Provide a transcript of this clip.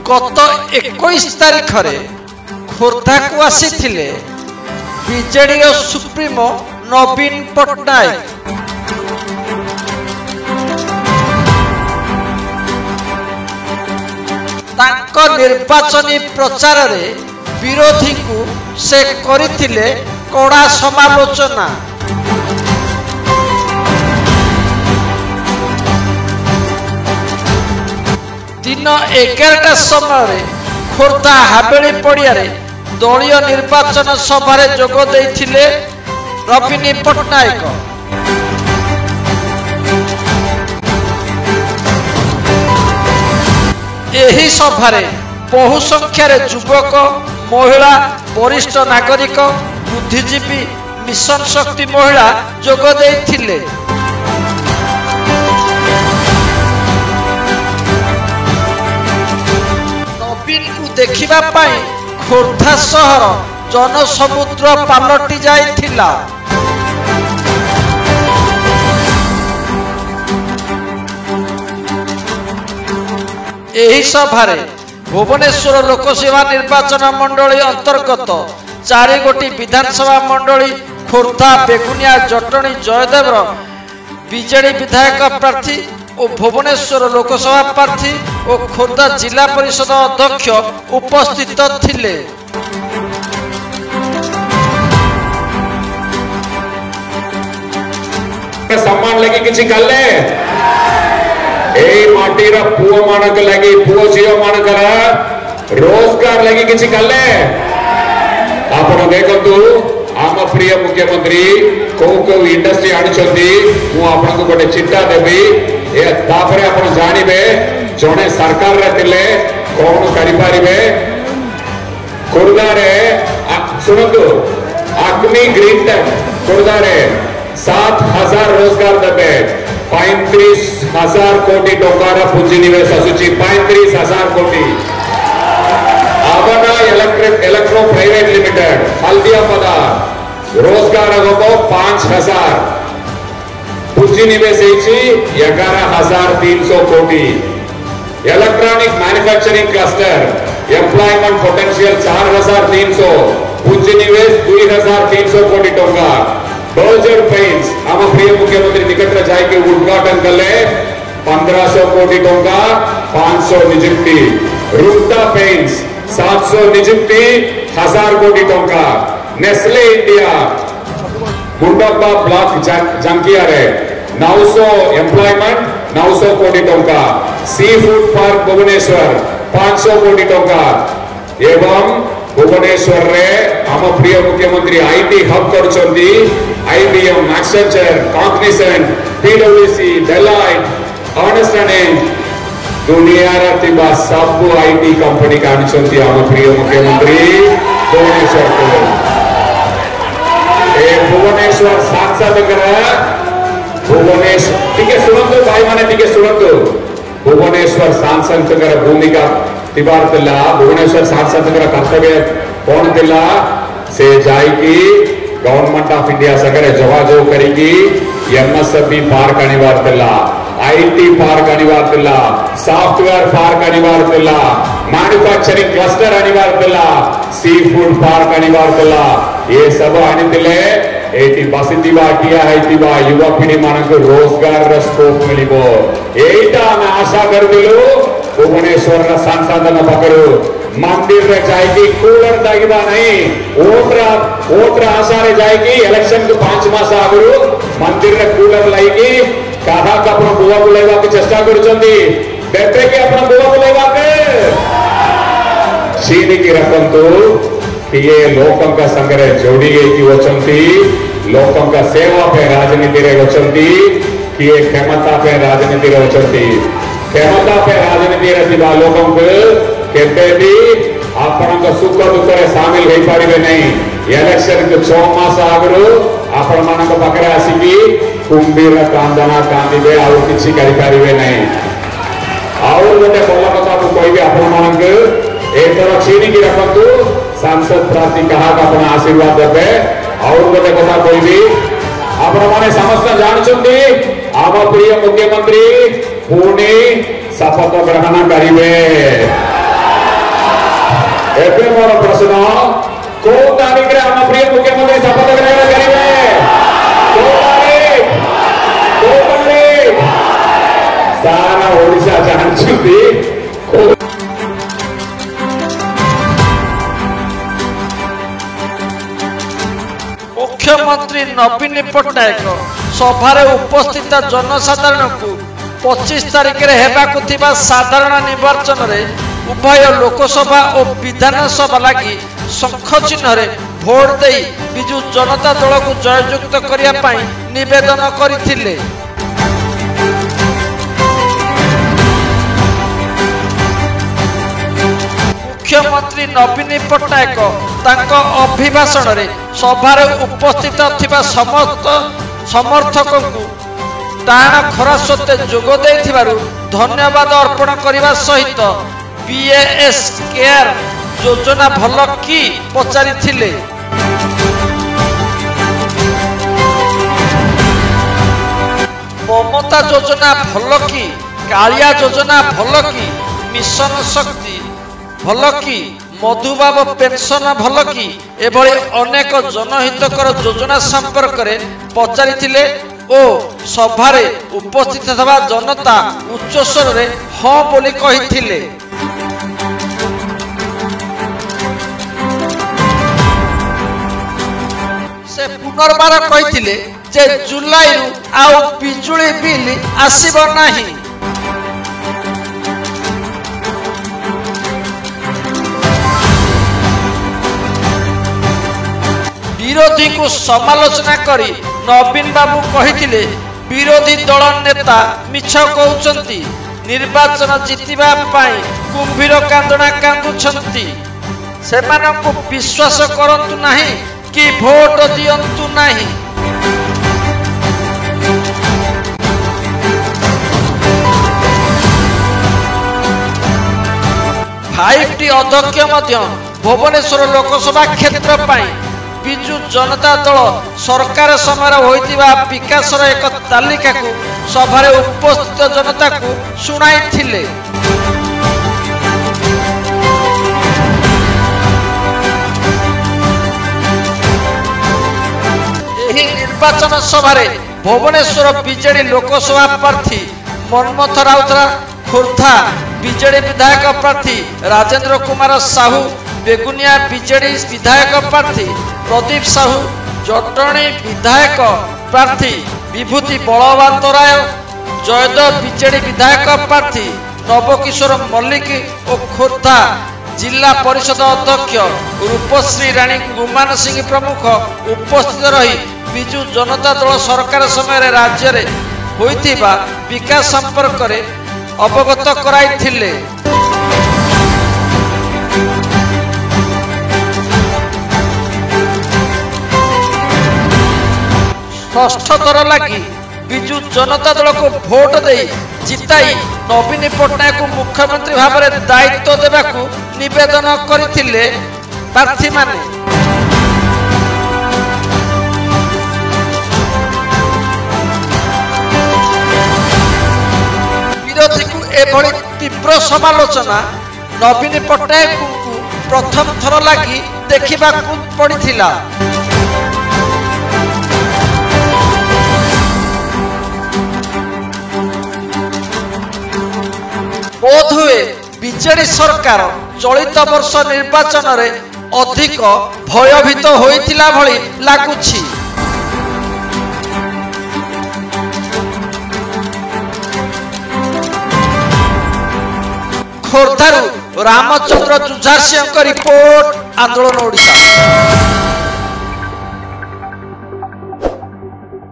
गत 21 तारिख खोर्धा को आसी बीजेडी सुप्रीमो नवीन पट्टनायक। तांको निर्वाचनी प्रचार रे विरोधी को से करिथिले कड़ा समालोचना। दिन 11टा समय खोर्धा हावेली पड़िया दलीय निर्वाचन सभा जोग देइथिले नवीन पट्टनायक। एही सभारे बहु संख्यार युवक महिला वरिष्ठ नागरिक बुद्धिजीवी मिशन शक्ति महिला जोग देइथिले। नवीन को देखिबा पाई खोर्धा सहर जनसमुद्र पालटि जाइथिला। एही सभारे भुवनेश्वर लोकसभा निर्वाचन मंडली अंतर्गत 4 गोटी विधानसभा मंडली खोर्धा बेगुनिया जटणी जयदेवर बीजेडी विधायक प्रार्थी और भुवनेश्वर लोकसभा प्रार्थी और खोर्धा जिला परिषद अध्यक्ष उपस्थित थिले। सम्मान लगी किछि गल्ले ए माटीर पुओ मानक लगी पुओ झियो मानकर रोजगार लगी किछि गल्ले। आपण देखंतु आम प्रिय मुख्यमंत्री को इंडस्ट्री आनिछंती मु आपन को गोटे चिट्ठा देबी ए तापरे आपण जानिबे जने सरकार रे थिले कोन करि पारिबे। खोर्धा रे सुनंतु आकमी ग्रीन टेक खोर्धा रे 7,000 रोजगार देबे। 35,000 कोटी टंकार पुंजी निवेश आसुची। 35,000 कोटी। आवना इलेक्ट्रो प्राइवेट लिमिटेड हल्दियापदा रोजगार होबो 5,000 पुंजी निवेश 11,300 कोटी। Electronic manufacturing cluster employment potential 4,300 पुंजी निवेश 2,300 कोटी टंका। बर्जर पेंट्स आम प्रिय मुख्यमंत्री निकट जाए उद्घाटन कले 1,500 कोटी टंका 500 निजुक्ति। रुक्ता पेंट्स 700 निजुक्ति 1,000 कोटी टंका। नेस्ले इंडिया गुंडब्बा ब्लॉक जंकिया रे 900 एम्प्लॉयमेंट 900 कोटी टंका। सी फूड पार्क भुवनेश्वर 500 कोटी टंका। एवं भुवनेश्वर रे आम प्रिय मुख्यमंत्री आईटी हब करछंती। IBM, Accenture, Cognizant, PwC, Deloitte, Ernst & Young दुनिया रे तिबा सब आईटी कंपनी का आनिछंती आम प्रिय मुख्यमंत्री भुवनेश्वर को। ए भुवनेश्वर साक्षात करा भुवनेश्वर टिके सुनंतु भाई माने टिके सुनंतु भुवनेश्वर सांसद कर भूमिका तिबार तिला भुवनेश्वर सांसद कर कर्तव्य कौन तिला से जाई की गवर्नमेंट ऑफ इंडिया सगरे जोगाजोग करिकी एमएसएमई पार्क अनिवार तिला आईटी पार्क अनिवार तिला सॉफ्टवेयर पार्क अनिवार तिला मैन्युफैक्चरिंग क्लस्टर अनिवार तिला सी फूड पार्क अनिवार तिला ये सब आनितिले एटी बसितिबा किया हैतिबा युवा पीढ़ी मानक रोजगार र स्कोप मिलिबो। एटा मैं आशा करदिलु भुवनेश्वर र सांसदन पकड़ू मंदिर रे जाएगी कूलर दागिबा नहीं ओट्रा आशा रे जाएगी इलेक्शन को 5 मास आगरू मंदिर रे कूलर लाइकी कहा का अपन बुआ बुलाइबा के चेष्टा करछंती बेबे के अपन बुआ बुलाइबा के सीनी की रखंतु कि ये लोकं का संग्रह जोड़ी गई की वचंती लोकं का सेवा पे राजनीति रे वचंती कि ये क्षमता पे राजनीति रे वचंती क्षमता पे राजनीति रे दिबा लोकं को केते भी आपण का सुख दुख रे शामिल होई पारिबे नहीं। इलेक्शन को 6 मास आगरू आपण मानक पाखरे आसीकी कुंभीर कांदना कांदिबे आ किछि करि पारिबे नहीं। और गोटे बल कथा को कहबे आपण मानक एतर छीनी की रखंतु सांसद प्रार्थी कहा अपन आशीर्वाद देबे। और गोटे कथा कहबी आपण माने समस्त जानछंती आम प्रिय मुख्यमंत्री पुणी शपथ ग्रहण करिवे। ଏବେ ମୋର ପ୍ରଶ୍ନ କୋଉ ତାରିଖରେ ଆମ ପ୍ରିୟ ମୁଖ୍ୟମନ୍ତ୍ରୀ ଶପଥ ଗ୍ରହଣ କରିବେ? କୋଉ ତାରିଖ ସାରା ଓଡ଼ିଶା ଜାଣିଛନ୍ତି। मुख्यमंत्री नवीन पट्टनायक सभारे उपस्थित जनसाधारणକୁ 25 तारिख रे हेबाकु थिबा साधारण निर्वाचन रे उभय लोकसभा और विधानसभा लगी शंख चिन्ह रे भोट दे बिजु जनता दल को जययुक्त करिया पई निवेदन करथिले। मुख्यमंत्री नवीन पट्टनायक तांको अभिभाषण रे सभारे उपस्थित थिबा समस्त समर्थक को टाण खरा सत्ते जोग देथिबारु धन्यवाद अर्पण करने सहित पीएस केयर योजना भल कि पचारि थिले। ममता योजना भल कि, कालिया योजना भल कि, मिशन शक्ति भल कि, मधुबाबु पेंशन भल कि एभली अनेक जनहितकर योजना संपर्क में पचारि ओ सभारे उपस्थित थवा जनता उच्च स्वर रे हाँ बोली कहिथिले। से पुनर्बार कहिथिले जे जुलाई रु आउ बिजुली बिल आसीबो नाही। विरोधी को समालोचना करी नवीन बाबू कहिथिले विरोधी दल नेता मिछ कहउचंती, निर्वाचन जितिबा पाई कुंभीर कांदना कांदुछंती, सेमानकु विश्वास करंतु नाही कि भोट दियंतु नाही। 5टी अध्यक्ष मध्य भुवनेश्वर लोकसभा क्षेत्र पाई बिजु जनता दल सरकार समय होइतिबा विकासर एक तालिका को सभारे उपस्थित जनता को सुनाई थिले। एही निर्वाचन सभारे भुवनेश्वर बीजेडी लोकसभा प्रार्थी मनमथ राउतरा, खोर्धा बीजेडी विधायक प्रार्थी राजेंद्र कुमार साहू, बेगुनिया बीजेडी विधायक प्रार्थी प्रदीप साहू, जटणी विधायक प्रार्थी विभूति बलवंतराय, जयदेव बीजेडी विधायक प्रार्थी नवकिशोर मल्लिक और खोर्धा जिला परिषद अध्यक्ष रूपश्री राणी गुमान सिंह प्रमुख उपस्थित रही बिजु जनता दल सरकार समय राज्य में होइतिबा विकास संपर्क में अवगत कराइथिले। षष्ठ थर लगी बिजु जनता दल को भोट दे जिताई नवीन पट्टनायक को मुख्यमंत्री भाव में दायित्व देवाकू निवेदन करथिले प्रार्थी माने। विरोधी को एभली तीव्र समालोचना नवीन पट्टनायक को प्रथम थर लगी देखा पड़िथिला। बोध हुए बीजेडी सरकार चलित वर्ष निर्वाचन रे अधिक भयभीत होइतिला भली लागुछि। खोर्धारू रामचंद्र जुझार सिंह रिपोर्ट, आंदोलन ओडिशा।